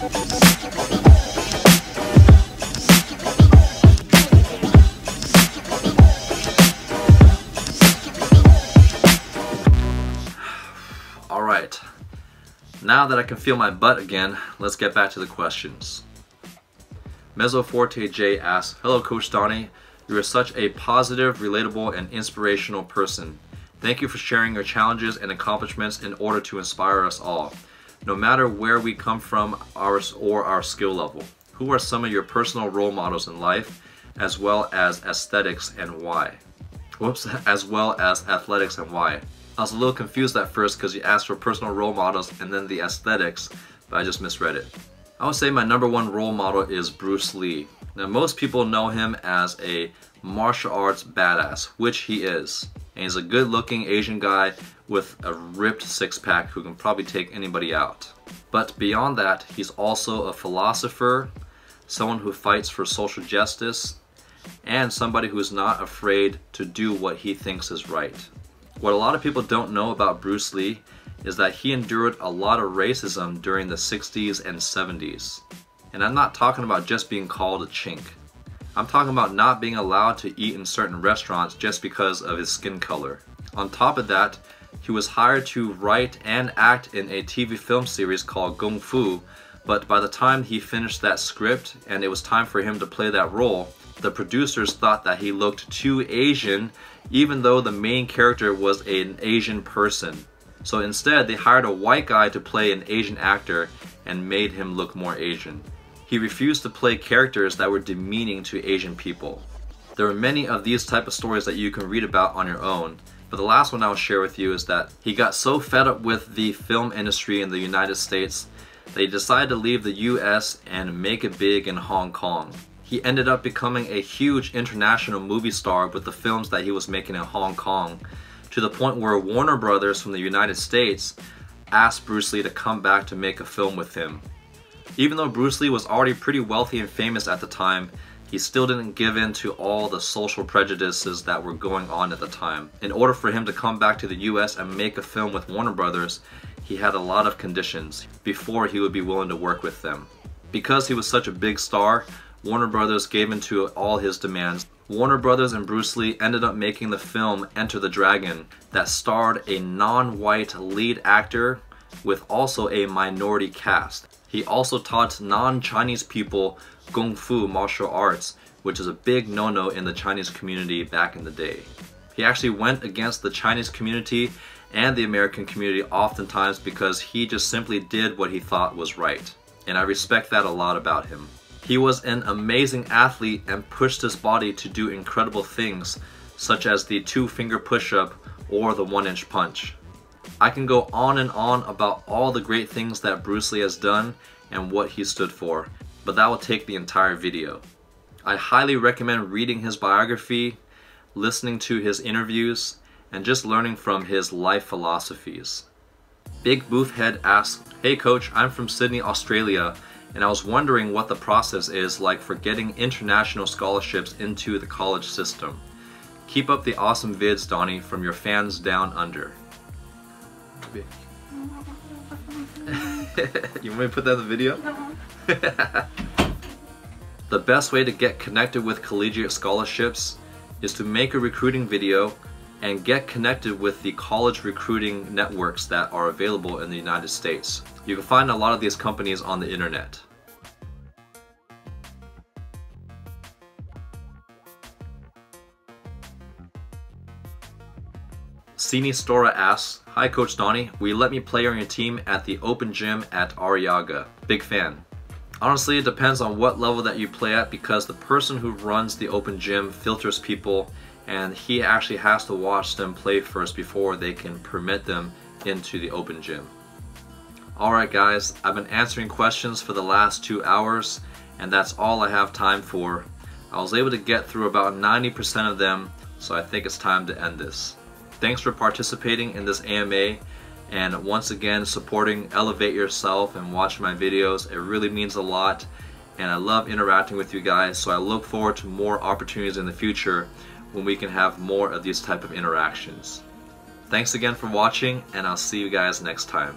Alright, now that I can feel my butt again, let's get back to the questions. Mezzoforte J asks, "Hello Coach Donny, you are such a positive, relatable, and inspirational person. Thank you for sharing your challenges and accomplishments in order to inspire us all, no matter where we come from or our skill level. Who are some of your personal role models in life, as well as aesthetics and why?" As well as athletics and why. I was a little confused at first because you asked for personal role models and then the aesthetics, but I just misread it. I would say my #1 role model is Bruce Lee. Now most people know him as a martial arts badass, which he is. And he's a good looking Asian guy with a ripped six-pack who can probably take anybody out. But beyond that, he's also a philosopher, someone who fights for social justice, and somebody who's not afraid to do what he thinks is right. What a lot of people don't know about Bruce Lee is that he endured a lot of racism during the 60s and 70s. And I'm not talking about just being called a chink. I'm talking about not being allowed to eat in certain restaurants just because of his skin color. On top of that, he was hired to write and act in a TV film series called Kung Fu, but by the time he finished that script and it was time for him to play that role, the producers thought that he looked too Asian, even though the main character was an Asian person. So instead, they hired a white guy to play an Asian actor and made him look more Asian. He refused to play characters that were demeaning to Asian people. There are many of these type of stories that you can read about on your own, but the last one I'll share with you is that he got so fed up with the film industry in the United States that he decided to leave the US and make it big in Hong Kong. He ended up becoming a huge international movie star with the films that he was making in Hong Kong, to the point where Warner Brothers from the United States asked Bruce Lee to come back to make a film with him. Even though Bruce Lee was already pretty wealthy and famous at the time, he still didn't give in to all the social prejudices that were going on at the time. In order for him to come back to the US and make a film with Warner Brothers, he had a lot of conditions before he would be willing to work with them. Because he was such a big star, Warner Brothers gave in to all his demands. Warner Brothers and Bruce Lee ended up making the film Enter the Dragon that starred a non-white lead actor with also a minority cast. He also taught non-Chinese people Kung Fu martial arts, which is a big no-no in the Chinese community back in the day. He actually went against the Chinese community and the American community oftentimes because he just simply did what he thought was right. And I respect that a lot about him. He was an amazing athlete and pushed his body to do incredible things, such as the 2-finger push-up or the 1-inch punch. I can go on and on about all the great things that Bruce Lee has done and what he stood for, but that will take the entire video. I highly recommend reading his biography, listening to his interviews, and just learning from his life philosophies. Big Boofhead asks, "Hey coach, I'm from Sydney, Australia, and I was wondering what the process is like for getting international scholarships into the college system. Keep up the awesome vids, Donny, from your fans down under." You want me to put that in the video? The best way to get connected with collegiate scholarships is to make a recruiting video and get connected with the college recruiting networks that are available in the United States. You can find a lot of these companies on the internet. Sini Stora asks, "Hi Coach Donny, will you let me play on your team at the open gym at Arriaga? Big fan." Honestly, it depends on what level that you play at, because the person who runs the open gym filters people and he actually has to watch them play first before they can permit them into the open gym. Alright guys, I've been answering questions for the last 2 hours and that's all I have time for. I was able to get through about 90% of them, so I think it's time to end this. Thanks for participating in this AMA, and once again supporting Elevate Yourself and watching my videos. It really means a lot and I love interacting with you guys, so I look forward to more opportunities in the future when we can have more of these type of interactions. Thanks again for watching, and I'll see you guys next time.